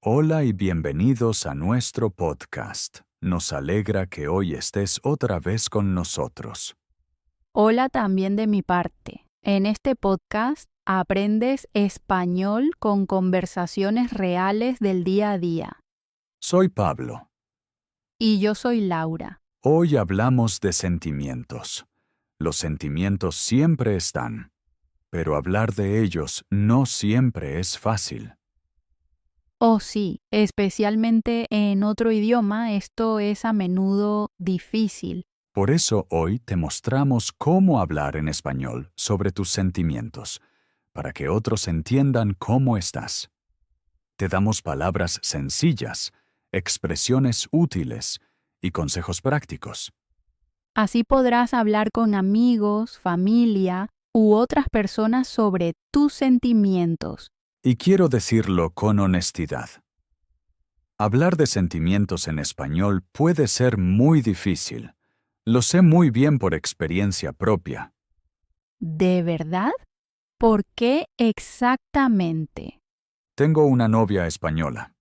Hola y bienvenidos a nuestro podcast. Nos alegra que hoy estés otra vez con nosotros. Hola también de mi parte. En este podcast aprendes español con conversaciones reales del día a día. Soy Pablo. Y yo soy Laura. Hoy hablamos de sentimientos. Los sentimientos siempre están, pero hablar de ellos no siempre es fácil. Oh sí, especialmente en otro idioma esto es a menudo difícil. Por eso hoy te mostramos cómo hablar en español sobre tus sentimientos, para que otros entiendan cómo estás. Te damos palabras sencillas, expresiones útiles y consejos prácticos. Así podrás hablar con amigos, familia u otras personas sobre tus sentimientos. Y quiero decirlo con honestidad. Hablar de sentimientos en español puede ser muy difícil. Lo sé muy bien por experiencia propia. ¿De verdad? ¿Por qué exactamente? Tengo una novia española.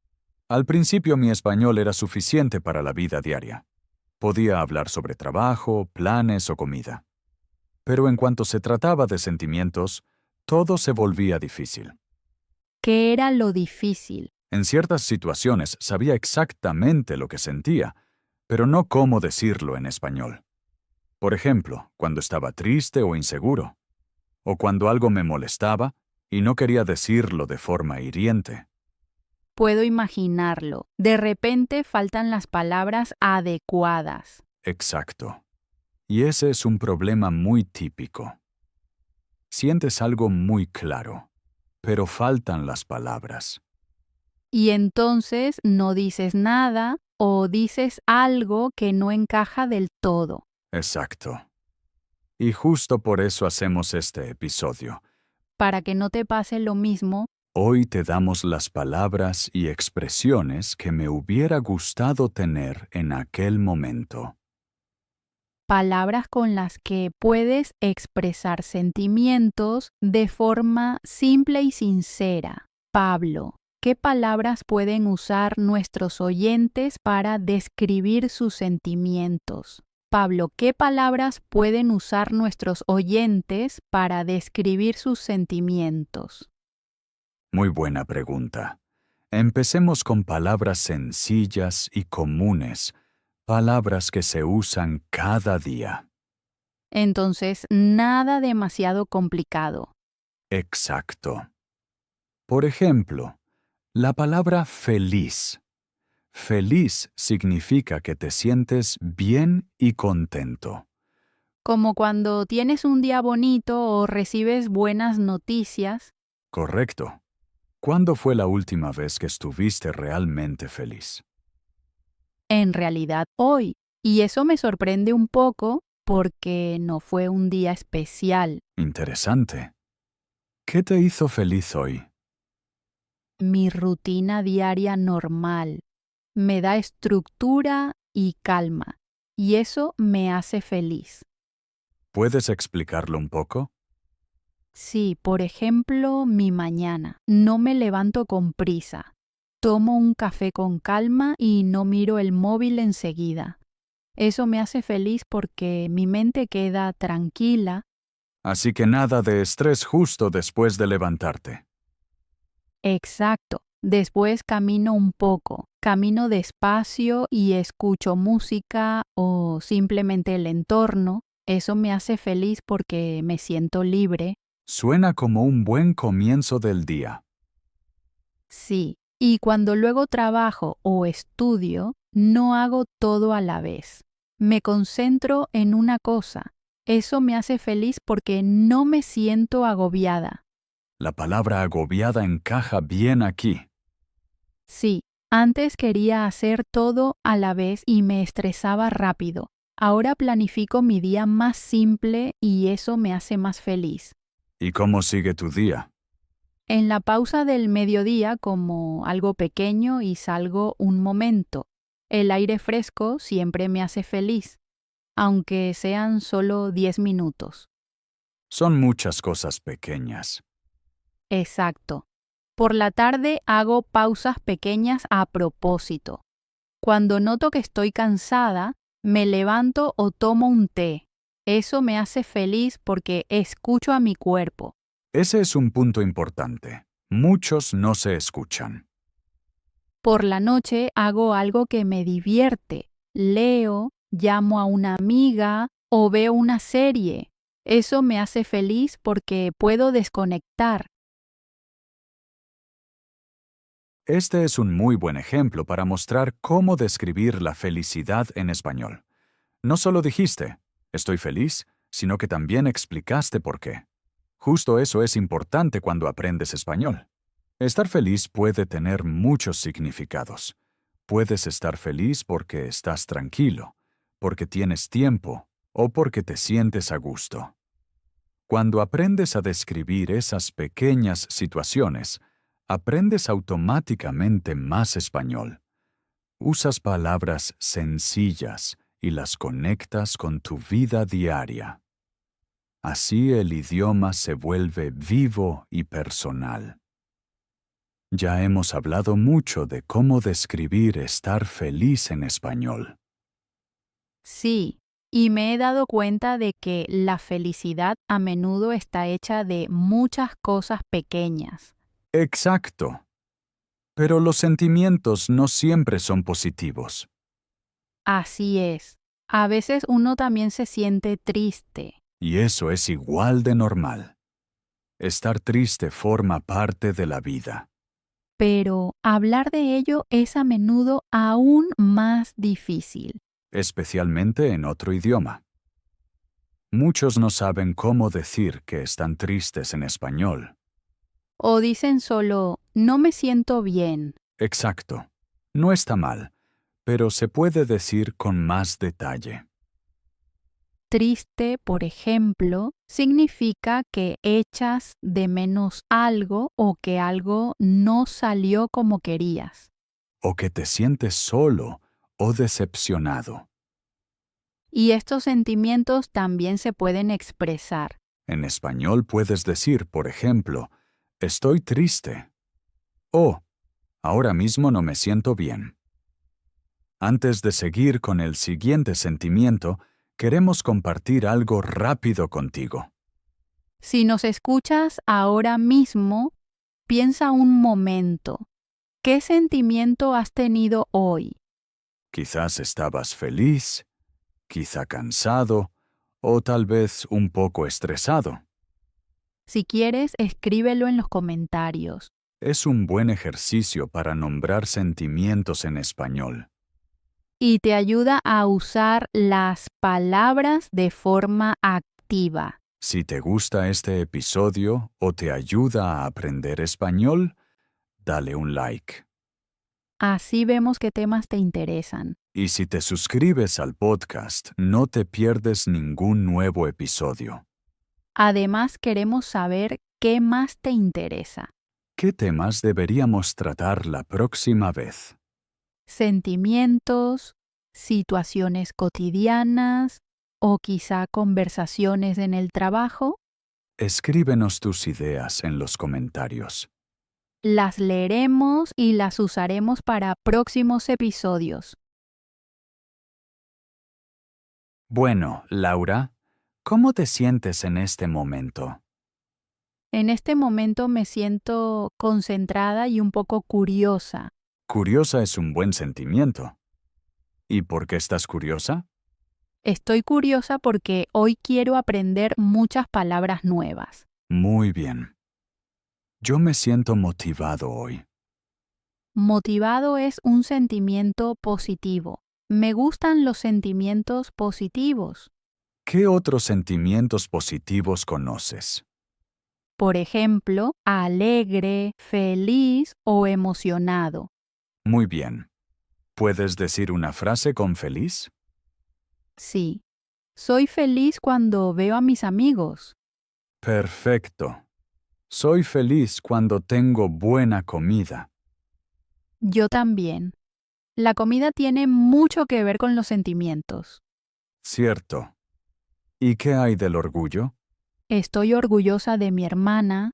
Al principio mi español era suficiente para la vida diaria. Podía hablar sobre trabajo, planes o comida. Pero en cuanto se trataba de sentimientos, todo se volvía difícil. ¿Qué era lo difícil? En ciertas situaciones sabía exactamente lo que sentía, pero no cómo decirlo en español. Por ejemplo, cuando estaba triste o inseguro, o cuando algo me molestaba y no quería decirlo de forma hiriente. Puedo imaginarlo. De repente faltan las palabras adecuadas. Exacto. Y ese es un problema muy típico. Sientes algo muy claro, pero faltan las palabras. Y entonces no dices nada o dices algo que no encaja del todo. Exacto. Y justo por eso hacemos este episodio. Para que no te pase lo mismo, Hoy te damos las palabras y expresiones que me hubiera gustado tener en aquel momento. palabras con las que puedes expresar sentimientos de forma simple y sincera. Pablo, ¿qué palabras pueden usar nuestros oyentes para describir sus sentimientos? Pablo, ¿qué palabras pueden usar nuestros oyentes para describir sus sentimientos? Muy buena pregunta. Empecemos con palabras sencillas y comunes, palabras que se usan cada día. Entonces, nada demasiado complicado. Exacto. Por ejemplo, la palabra feliz. Feliz significa que te sientes bien y contento. Como cuando tienes un día bonito o recibes buenas noticias. Correcto. ¿Cuándo fue la última vez que estuviste realmente feliz? En realidad hoy. Y eso me sorprende un poco porque no fue un día especial. Interesante. ¿Qué te hizo feliz hoy? Mi rutina diaria normal me da estructura y calma. Y eso me hace feliz. ¿Puedes explicarlo un poco? Sí, por ejemplo, mi mañana. No me levanto con prisa. Tomo un café con calma y no miro el móvil enseguida. Eso me hace feliz porque mi mente queda tranquila. Así que nada de estrés justo después de levantarte. Exacto. Después camino un poco, camino despacio y escucho música o simplemente el entorno. Eso me hace feliz porque me siento libre. Suena como un buen comienzo del día. Sí. Y cuando luego trabajo o estudio, no hago todo a la vez. Me concentro en una cosa. Eso me hace feliz porque no me siento agobiada. La palabra agobiada encaja bien aquí. Sí, antes quería hacer todo a la vez y me estresaba rápido. Ahora planifico mi día más simple y eso me hace más feliz. ¿Y cómo sigue tu día? En la pausa del mediodía como algo pequeño y salgo un momento. El aire fresco siempre me hace feliz, aunque sean solo 10 minutos. Son muchas cosas pequeñas. Exacto. Por la tarde hago pausas pequeñas a propósito. Cuando noto que estoy cansada, me levanto o tomo un té. Eso me hace feliz porque escucho a mi cuerpo. Ese es un punto importante. Muchos no se escuchan. Por la noche hago algo que me divierte. Leo, llamo a una amiga o veo una serie. Eso me hace feliz porque puedo desconectar. Este es un muy buen ejemplo para mostrar cómo describir la felicidad en español. No solo dijiste, estoy feliz, sino que también explicaste por qué. Justo eso es importante cuando aprendes español. Estar feliz puede tener muchos significados. Puedes estar feliz porque estás tranquilo, porque tienes tiempo o porque te sientes a gusto. Cuando aprendes a describir esas pequeñas situaciones, aprendes automáticamente más español. Usas palabras sencillas y las conectas con tu vida diaria. Así el idioma se vuelve vivo y personal. Ya hemos hablado mucho de cómo describir estar feliz en español. Sí, y me he dado cuenta de que la felicidad a menudo está hecha de muchas cosas pequeñas. Exacto. Pero los sentimientos no siempre son positivos. Así es. A veces uno también se siente triste. Y eso es igual de normal. Estar triste forma parte de la vida. Pero hablar de ello es a menudo aún más difícil. Especialmente en otro idioma. Muchos no saben cómo decir que están tristes en español. O dicen solo, no me siento bien. Exacto. No está mal, pero se puede decir con más detalle. Triste, por ejemplo, significa que echas de menos algo o que algo no salió como querías. O que te sientes solo o decepcionado. Y estos sentimientos también se pueden expresar. En español puedes decir, por ejemplo, estoy triste. O, ahora mismo no me siento bien. Antes de seguir con el siguiente sentimiento, queremos compartir algo rápido contigo. Si nos escuchas ahora mismo, piensa un momento. ¿Qué sentimiento has tenido hoy? Quizás estabas feliz, quizá cansado, o tal vez un poco estresado. Si quieres, escríbelo en los comentarios. Es un buen ejercicio para nombrar sentimientos en español. Y te ayuda a usar las palabras de forma activa. Si te gusta este episodio o te ayuda a aprender español, dale un like. Así vemos qué temas te interesan. Y si te suscribes al podcast, no te pierdes ningún nuevo episodio. Además, queremos saber qué más te interesa. ¿Qué temas deberíamos tratar la próxima vez? Sentimientos, situaciones cotidianas o quizá conversaciones en el trabajo. Escríbenos tus ideas en los comentarios. Las leeremos y las usaremos para próximos episodios. Bueno, Laura, ¿cómo te sientes en este momento? En este momento me siento concentrada y un poco curiosa. Curiosa es un buen sentimiento. ¿Y por qué estás curiosa? Estoy curiosa porque hoy quiero aprender muchas palabras nuevas. Muy bien. Yo me siento motivado hoy. Motivado es un sentimiento positivo. Me gustan los sentimientos positivos. ¿Qué otros sentimientos positivos conoces? Por ejemplo, alegre, feliz o emocionado. Muy bien. ¿Puedes decir una frase con feliz? Sí. Soy feliz cuando veo a mis amigos. Perfecto. Soy feliz cuando tengo buena comida. Yo también. La comida tiene mucho que ver con los sentimientos. Cierto. ¿Y qué hay del orgullo? Estoy orgullosa de mi hermana.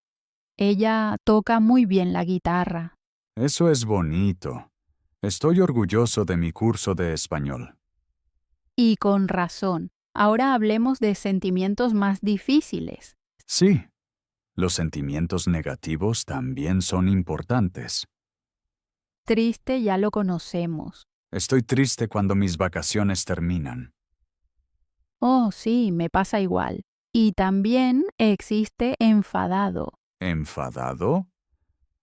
Ella toca muy bien la guitarra. Eso es bonito. Estoy orgulloso de mi curso de español. Y con razón. Ahora hablemos de sentimientos más difíciles. Sí, los sentimientos negativos también son importantes. Triste ya lo conocemos. Estoy triste cuando mis vacaciones terminan. Oh, sí, me pasa igual. Y también existe enfadado. ¿Enfadado?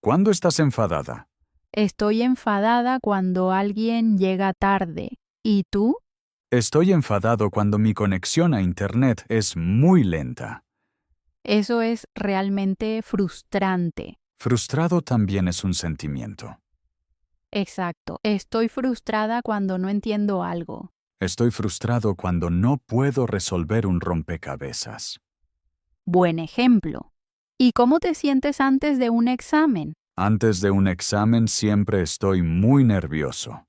¿Cuándo estás enfadada? Estoy enfadada cuando alguien llega tarde. ¿Y tú? Estoy enfadado cuando mi conexión a Internet es muy lenta. Eso es realmente frustrante. Frustrado también es un sentimiento. Exacto. Estoy frustrada cuando no entiendo algo. Estoy frustrado cuando no puedo resolver un rompecabezas. Buen ejemplo. ¿Y cómo te sientes antes de un examen? Antes de un examen siempre estoy muy nervioso.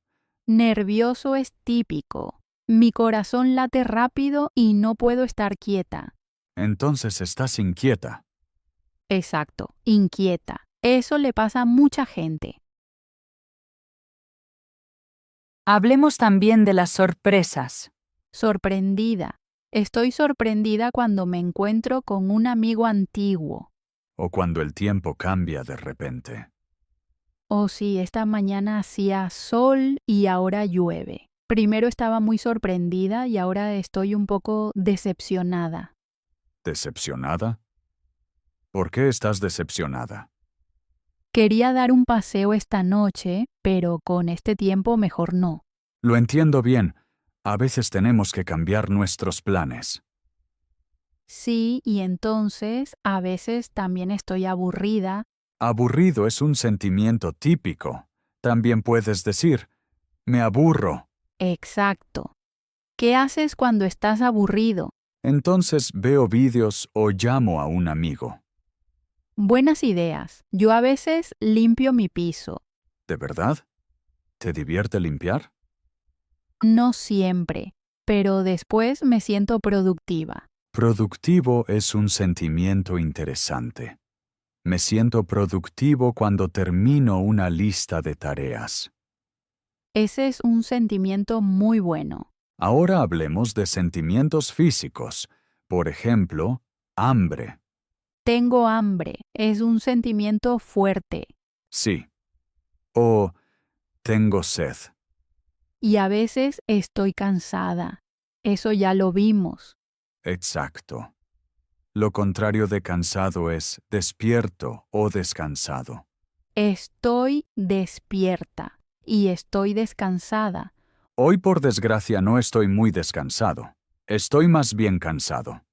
Nervioso es típico. Mi corazón late rápido y no puedo estar quieta. Entonces estás inquieta. Exacto, inquieta. Eso le pasa a mucha gente. Hablemos también de las sorpresas. Sorprendida. Estoy sorprendida cuando me encuentro con un amigo antiguo. O cuando el tiempo cambia de repente. Oh sí, esta mañana hacía sol y ahora llueve. Primero estaba muy sorprendida y ahora estoy un poco decepcionada. ¿Decepcionada? ¿Por qué estás decepcionada? Quería dar un paseo esta noche, pero con este tiempo mejor no. Lo entiendo bien. A veces tenemos que cambiar nuestros planes. Sí, y entonces a veces también estoy aburrida. Aburrido es un sentimiento típico. También puedes decir, me aburro. Exacto. ¿Qué haces cuando estás aburrido? Entonces veo vídeos o llamo a un amigo. Buenas ideas. Yo a veces limpio mi piso. ¿De verdad? ¿Te divierte limpiar? No siempre, pero después me siento productiva. Productivo es un sentimiento interesante. Me siento productivo cuando termino una lista de tareas. Ese es un sentimiento muy bueno. Ahora hablemos de sentimientos físicos. Por ejemplo, hambre. Tengo hambre. Es un sentimiento fuerte. Sí. O tengo sed. Y a veces estoy cansada. Eso ya lo vimos. Exacto. Lo contrario de cansado es despierto o descansado. Estoy despierta y estoy descansada. Hoy por desgracia no estoy muy descansado. Estoy más bien cansado.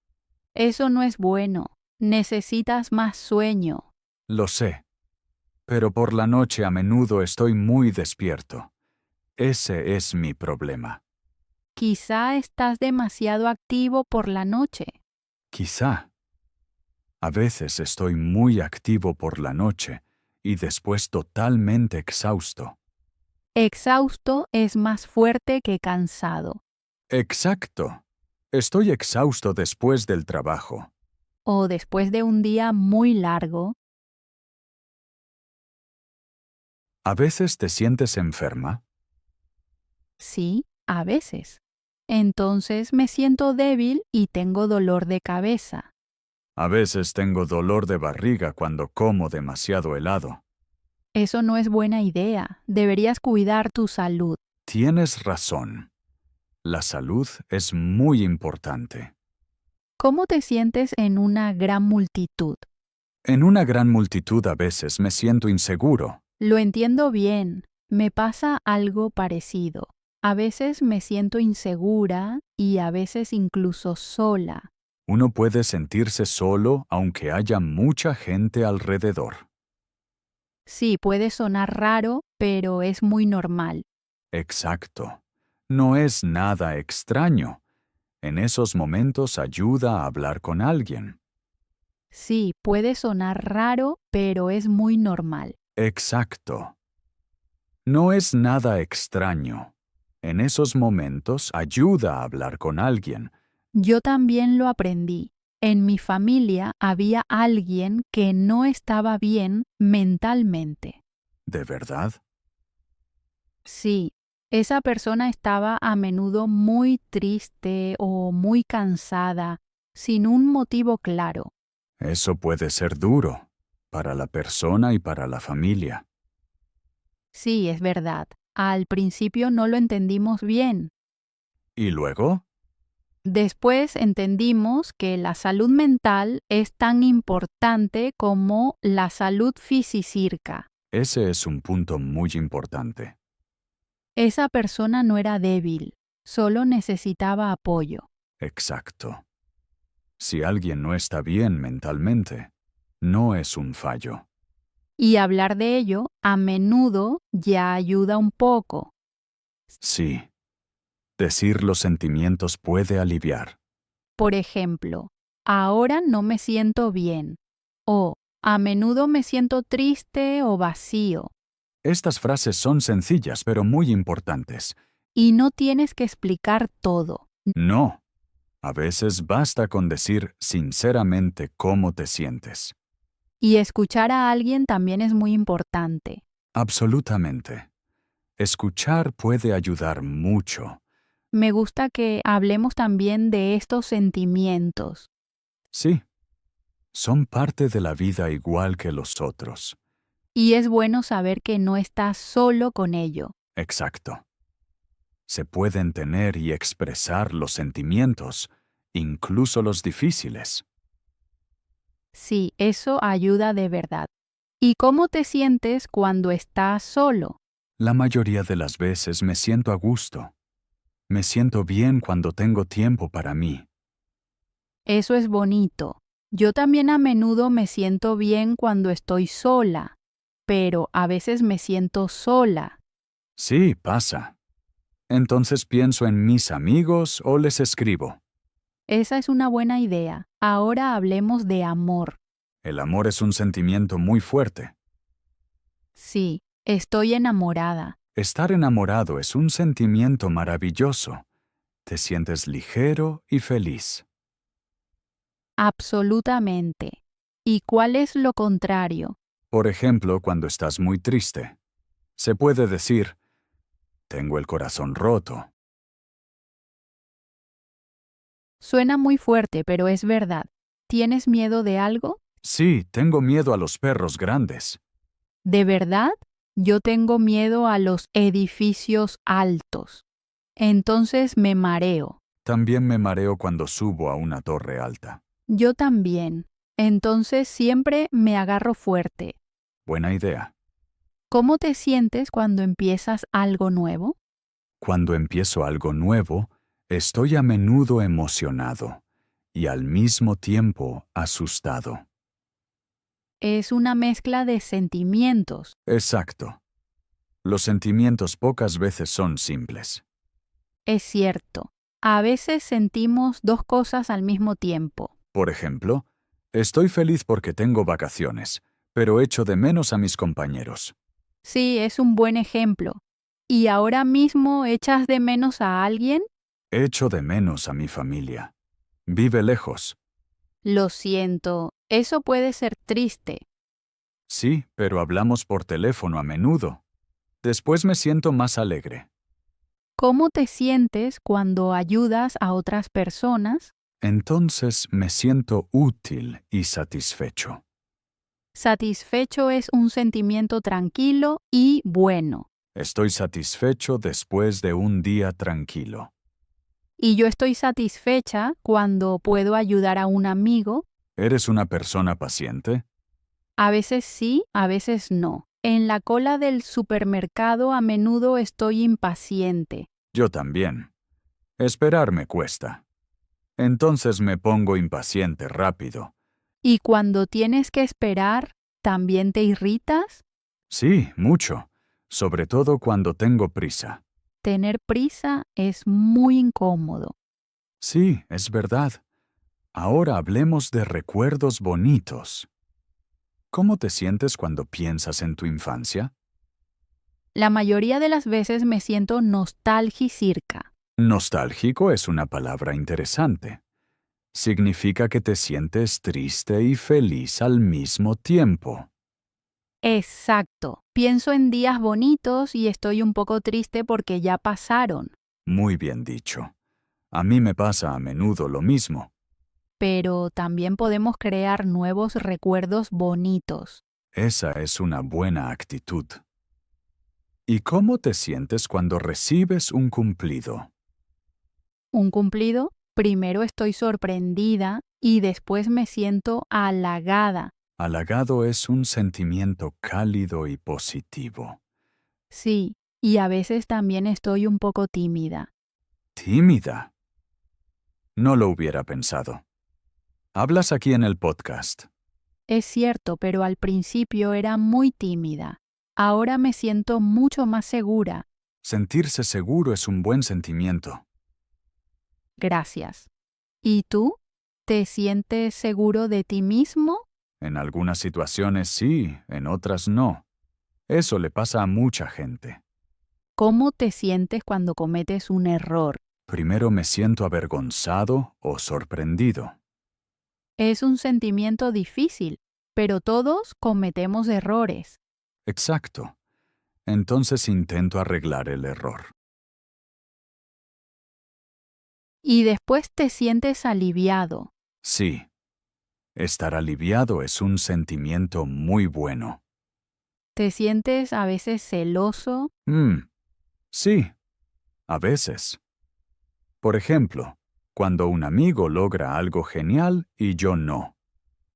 Eso no es bueno. Necesitas más sueño. Lo sé. Pero por la noche a menudo estoy muy despierto. Ese es mi problema. Quizá estás demasiado activo por la noche. Quizá. A veces estoy muy activo por la noche y después totalmente exhausto. Exhausto es más fuerte que cansado. Exacto. Estoy exhausto después del trabajo. O después de un día muy largo. ¿A veces te sientes enferma? Sí, a veces. Entonces me siento débil y tengo dolor de cabeza. A veces tengo dolor de barriga cuando como demasiado helado. Eso no es buena idea. Deberías cuidar tu salud. Tienes razón. La salud es muy importante. ¿Cómo te sientes en una gran multitud? En una gran multitud a veces me siento inseguro. Lo entiendo bien. Me pasa algo parecido. A veces me siento insegura y a veces incluso sola. Uno puede sentirse solo aunque haya mucha gente alrededor. Sí, puede sonar raro, pero es muy normal. Exacto. No es nada extraño. En esos momentos ayuda a hablar con alguien. Sí, puede sonar raro, pero es muy normal. Exacto. No es nada extraño. En esos momentos ayuda a hablar con alguien. Yo también lo aprendí. En mi familia había alguien que no estaba bien mentalmente. ¿De verdad? Sí, esa persona estaba a menudo muy triste o muy cansada, sin un motivo claro. Eso puede ser duro para la persona y para la familia. Sí, es verdad. Al principio no lo entendimos bien. ¿Y luego? Después entendimos que la salud mental es tan importante como la salud física. Ese es un punto muy importante. Esa persona no era débil, solo necesitaba apoyo. Exacto. Si alguien no está bien mentalmente, no es un fallo. Y hablar de ello a menudo ya ayuda un poco. Sí, decir los sentimientos puede aliviar. Por ejemplo, ahora no me siento bien o a menudo me siento triste o vacío. Estas frases son sencillas pero muy importantes. Y no tienes que explicar todo. No, a veces basta con decir sinceramente cómo te sientes. Y escuchar a alguien también es muy importante. Absolutamente. Escuchar puede ayudar mucho. Me gusta que hablemos también de estos sentimientos. Sí, son parte de la vida igual que los otros. Y es bueno saber que no estás solo con ello. Exacto. Se pueden tener y expresar los sentimientos, incluso los difíciles. Sí, eso ayuda de verdad. ¿Y cómo te sientes cuando estás solo? La mayoría de las veces me siento a gusto. Me siento bien cuando tengo tiempo para mí. Eso es bonito. Yo también a menudo me siento bien cuando estoy sola, pero a veces me siento sola. Sí, pasa. Entonces pienso en mis amigos o les escribo. Esa es una buena idea. Ahora hablemos de amor. El amor es un sentimiento muy fuerte. Sí, estoy enamorada. Estar enamorado es un sentimiento maravilloso. Te sientes ligero y feliz. Absolutamente. ¿Y cuál es lo contrario? Por ejemplo, cuando estás muy triste. Se puede decir, tengo el corazón roto. Suena muy fuerte, pero es verdad. ¿Tienes miedo de algo? Sí, tengo miedo a los perros grandes. ¿De verdad? Yo tengo miedo a los edificios altos. Entonces me mareo. También me mareo cuando subo a una torre alta. Yo también. Entonces siempre me agarro fuerte. Buena idea. ¿Cómo te sientes cuando empiezas algo nuevo? Cuando empiezo algo nuevo, estoy a menudo emocionado y al mismo tiempo asustado. Es una mezcla de sentimientos. Exacto. Los sentimientos pocas veces son simples. Es cierto. A veces sentimos dos cosas al mismo tiempo. Por ejemplo, estoy feliz porque tengo vacaciones, pero echo de menos a mis compañeros. Sí, es un buen ejemplo. ¿Y ahora mismo echas de menos a alguien? Echo de menos a mi familia. Vive lejos. Lo siento, eso puede ser triste. Sí, pero hablamos por teléfono a menudo. Después me siento más alegre. ¿Cómo te sientes cuando ayudas a otras personas? Entonces me siento útil y satisfecho. Satisfecho es un sentimiento tranquilo y bueno. Estoy satisfecho después de un día tranquilo. Y yo estoy satisfecha cuando puedo ayudar a un amigo. ¿Eres una persona paciente? A veces sí, a veces no. En la cola del supermercado a menudo estoy impaciente. Yo también. Esperar me cuesta. Entonces me pongo impaciente rápido. ¿Y cuando tienes que esperar, también te irritas? Sí, mucho. Sobre todo cuando tengo prisa. Tener prisa es muy incómodo. Sí, es verdad. Ahora hablemos de recuerdos bonitos. ¿Cómo te sientes cuando piensas en tu infancia? La mayoría de las veces me siento nostálgica. Nostálgico es una palabra interesante. Significa que te sientes triste y feliz al mismo tiempo. Exacto. Pienso en días bonitos y estoy un poco triste porque ya pasaron. Muy bien dicho. A mí me pasa a menudo lo mismo. Pero también podemos crear nuevos recuerdos bonitos. Esa es una buena actitud. ¿Y cómo te sientes cuando recibes un cumplido? Un cumplido, primero estoy sorprendida y después me siento halagada. Halagado es un sentimiento cálido y positivo. Sí, y a veces también estoy un poco tímida. Tímida. No lo hubiera pensado. Hablas aquí en el podcast. Es cierto, pero al principio era muy tímida. Ahora me siento mucho más segura. Sentirse seguro es un buen sentimiento. Gracias. ¿Y tú? ¿Te sientes seguro de ti mismo? En algunas situaciones sí, en otras no. Eso le pasa a mucha gente. ¿Cómo te sientes cuando cometes un error? Primero me siento avergonzado o sorprendido. Es un sentimiento difícil, pero todos cometemos errores. Exacto. Entonces intento arreglar el error. Y después te sientes aliviado. Sí, estar aliviado es un sentimiento muy bueno. ¿Te sientes a veces celoso? Sí, a veces. Por ejemplo, cuando un amigo logra algo genial y yo no.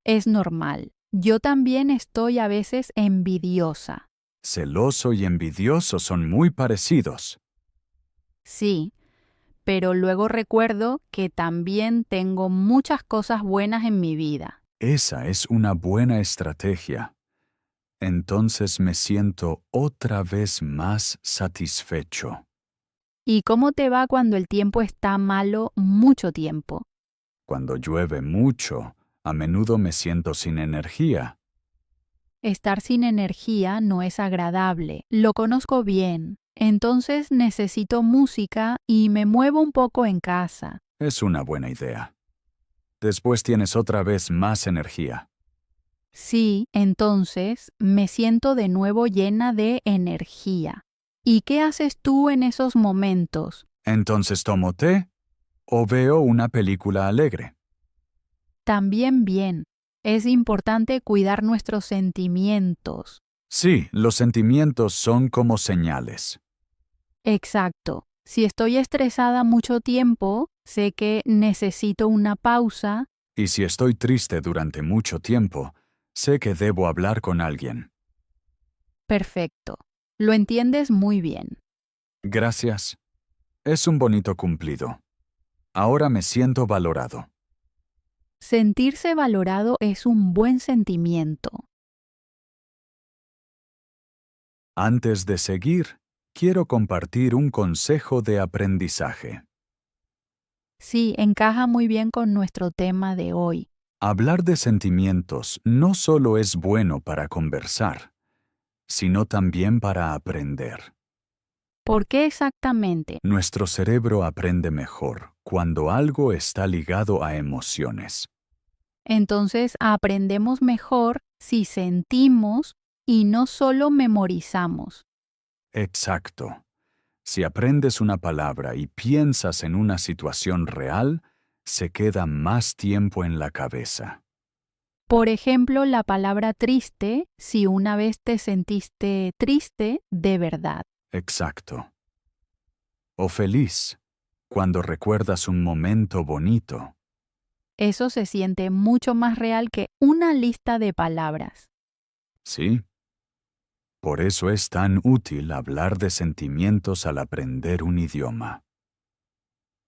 Es normal. Yo también estoy a veces envidiosa. Celoso y envidioso son muy parecidos. Sí, pero luego recuerdo que también tengo muchas cosas buenas en mi vida. Esa es una buena estrategia. Entonces me siento otra vez más satisfecho. ¿Y cómo te va cuando el tiempo está malo mucho tiempo? Cuando llueve mucho, a menudo me siento sin energía. Estar sin energía no es agradable. Lo conozco bien. Entonces necesito música y me muevo un poco en casa. Es una buena idea. Después tienes otra vez más energía. Sí, entonces me siento de nuevo llena de energía. ¿Y qué haces tú en esos momentos? Entonces tomo té o veo una película alegre. También bien. Es importante cuidar nuestros sentimientos. Sí, los sentimientos son como señales. Exacto. Si estoy estresada mucho tiempo, sé que necesito una pausa. Y si estoy triste durante mucho tiempo, sé que debo hablar con alguien. Perfecto. Lo entiendes muy bien. Gracias. Es un bonito cumplido. Ahora me siento valorado. Sentirse valorado es un buen sentimiento. Antes de seguir, quiero compartir un consejo de aprendizaje. Sí, encaja muy bien con nuestro tema de hoy. Hablar de sentimientos no solo es bueno para conversar, sino también para aprender. ¿Por qué exactamente? Nuestro cerebro aprende mejor cuando algo está ligado a emociones. Entonces aprendemos mejor si sentimos y no solo memorizamos. Exacto. Si aprendes una palabra y piensas en una situación real, se queda más tiempo en la cabeza. Por ejemplo, la palabra triste, si una vez te sentiste triste de verdad. Exacto. O feliz, cuando recuerdas un momento bonito. Eso se siente mucho más real que una lista de palabras. ¿Sí? Por eso es tan útil hablar de sentimientos al aprender un idioma.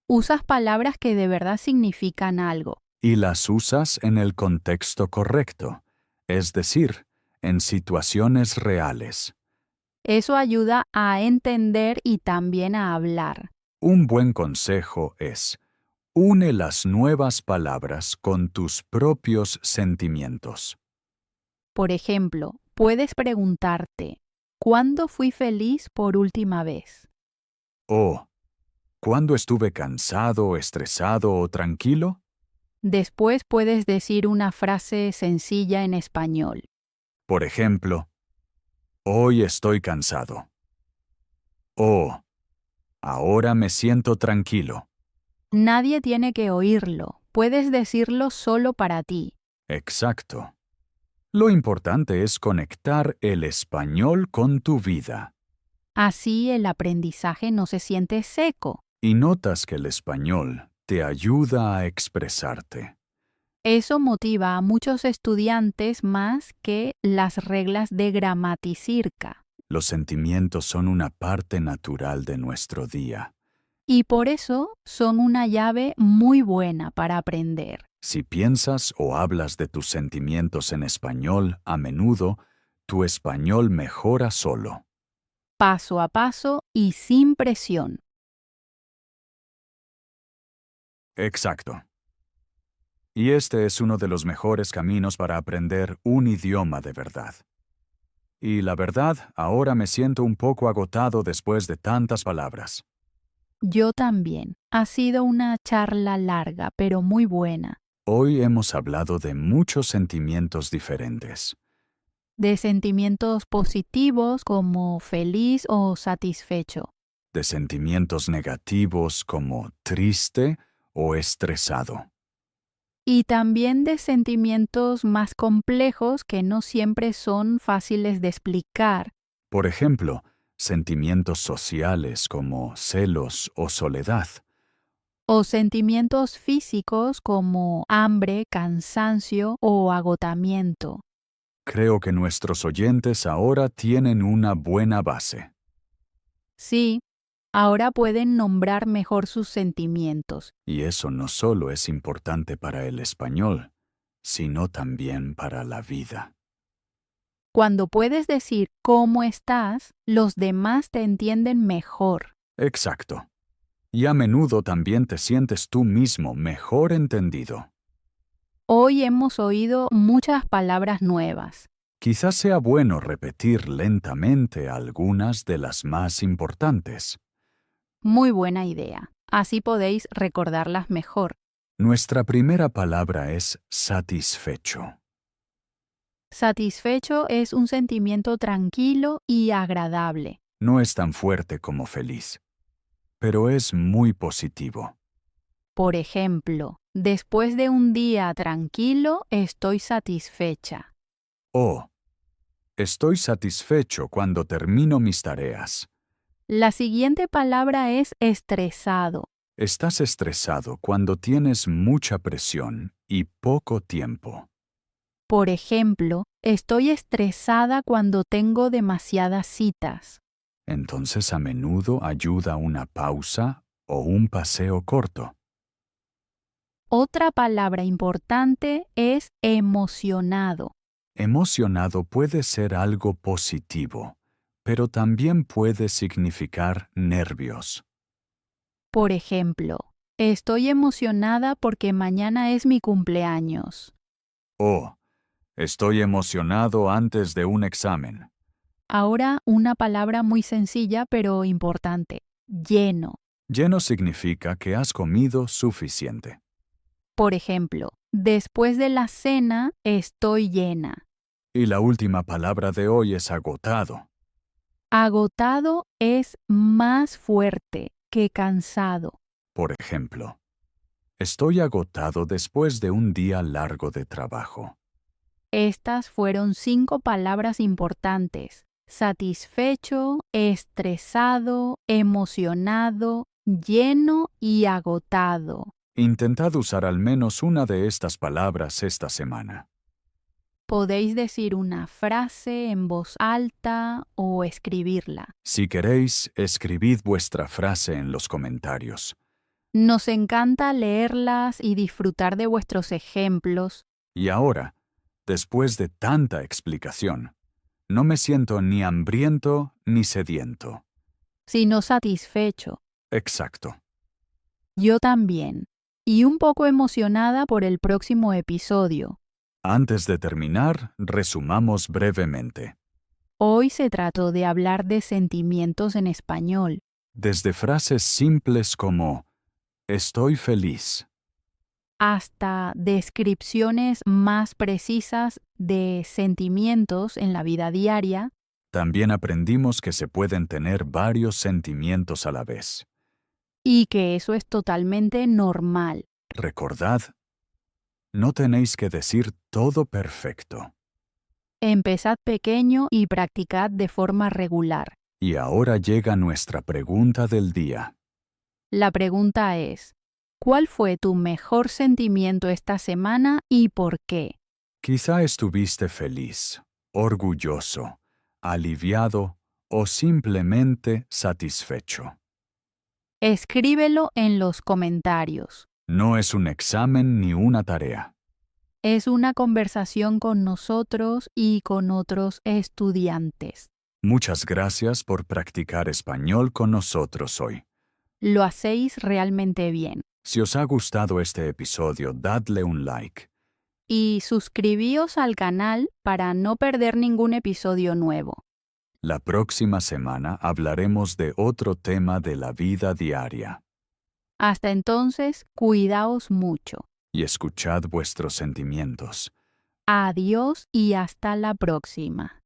Usas palabras que de verdad significan algo. Y las usas en el contexto correcto, es decir, en situaciones reales. Eso ayuda a entender y también a hablar. Un buen consejo es: une las nuevas palabras con tus propios sentimientos. Por ejemplo, puedes preguntarte, ¿cuándo fui feliz por última vez? O, ¿cuándo estuve cansado, estresado o tranquilo? Después puedes decir una frase sencilla en español. Por ejemplo, hoy estoy cansado. O ahora me siento tranquilo. Nadie tiene que oírlo. Puedes decirlo solo para ti. Exacto. Lo importante es conectar el español con tu vida. Así el aprendizaje no se siente seco. Y notas que el español te ayuda a expresarte. Eso motiva a muchos estudiantes más que las reglas de Gramaticirca. Los sentimientos son una parte natural de nuestro día. Y por eso son una llave muy buena para aprender. Si piensas o hablas de tus sentimientos en español a menudo, tu español mejora solo. Paso a paso y sin presión. Exacto. Y este es uno de los mejores caminos para aprender un idioma de verdad. Y la verdad, ahora me siento un poco agotado después de tantas palabras. Yo también. Ha sido una charla larga, pero muy buena. Hoy hemos hablado de muchos sentimientos diferentes. De sentimientos positivos como feliz o satisfecho. De sentimientos negativos como triste o estresado. Y también de sentimientos más complejos que no siempre son fáciles de explicar. Por ejemplo, sentimientos sociales como celos o soledad. O sentimientos físicos como hambre, cansancio o agotamiento. Creo que nuestros oyentes ahora tienen una buena base. Sí, ahora pueden nombrar mejor sus sentimientos. Y eso no solo es importante para el español, sino también para la vida. Cuando puedes decir cómo estás, los demás te entienden mejor. Exacto. Y a menudo también te sientes tú mismo mejor entendido. Hoy hemos oído muchas palabras nuevas. Quizás sea bueno repetir lentamente algunas de las más importantes. Muy buena idea. Así podéis recordarlas mejor. Nuestra primera palabra es satisfecho. Satisfecho es un sentimiento tranquilo y agradable. No es tan fuerte como feliz, pero es muy positivo. Por ejemplo, después de un día tranquilo, estoy satisfecha. O estoy satisfecho cuando termino mis tareas. La siguiente palabra es estresado. Estás estresado cuando tienes mucha presión y poco tiempo. Por ejemplo, estoy estresada cuando tengo demasiadas citas. Entonces a menudo ayuda una pausa o un paseo corto. Otra palabra importante es emocionado. Emocionado puede ser algo positivo, pero también puede significar nervios. Por ejemplo, estoy emocionada porque mañana es mi cumpleaños. O estoy emocionado antes de un examen. Ahora una palabra muy sencilla pero importante. Lleno. Lleno significa que has comido suficiente. Por ejemplo, después de la cena estoy llena. Y la última palabra de hoy es agotado. Agotado es más fuerte que cansado. Por ejemplo, estoy agotado después de un día largo de trabajo. Estas fueron 5 palabras importantes. Satisfecho, estresado, emocionado, lleno y agotado. Intentad usar al menos una de estas palabras esta semana. Podéis decir una frase en voz alta o escribirla. Si queréis, escribid vuestra frase en los comentarios. Nos encanta leerlas y disfrutar de vuestros ejemplos. Y ahora, después de tanta explicación, no me siento ni hambriento ni sediento. Sino satisfecho. Exacto. Yo también. Y un poco emocionada por el próximo episodio. Antes de terminar, resumamos brevemente. Hoy se trató de hablar de sentimientos en español. Desde frases simples como estoy feliz, hasta descripciones más precisas de sentimientos en la vida diaria. También aprendimos que se pueden tener varios sentimientos a la vez. Y que eso es totalmente normal. Recordad, no tenéis que decir todo perfecto. Empezad pequeño y practicad de forma regular. Y ahora llega nuestra pregunta del día. La pregunta es, ¿cuál fue tu mejor sentimiento esta semana y por qué? Quizá estuviste feliz, orgulloso, aliviado o simplemente satisfecho. Escríbelo en los comentarios. No es un examen ni una tarea. Es una conversación con nosotros y con otros estudiantes. Muchas gracias por practicar español con nosotros hoy. Lo hacéis realmente bien. Si os ha gustado este episodio, dadle un like. Y suscribíos al canal para no perder ningún episodio nuevo. La próxima semana hablaremos de otro tema de la vida diaria. Hasta entonces, cuidaos mucho. Y escuchad vuestros sentimientos. Adiós y hasta la próxima.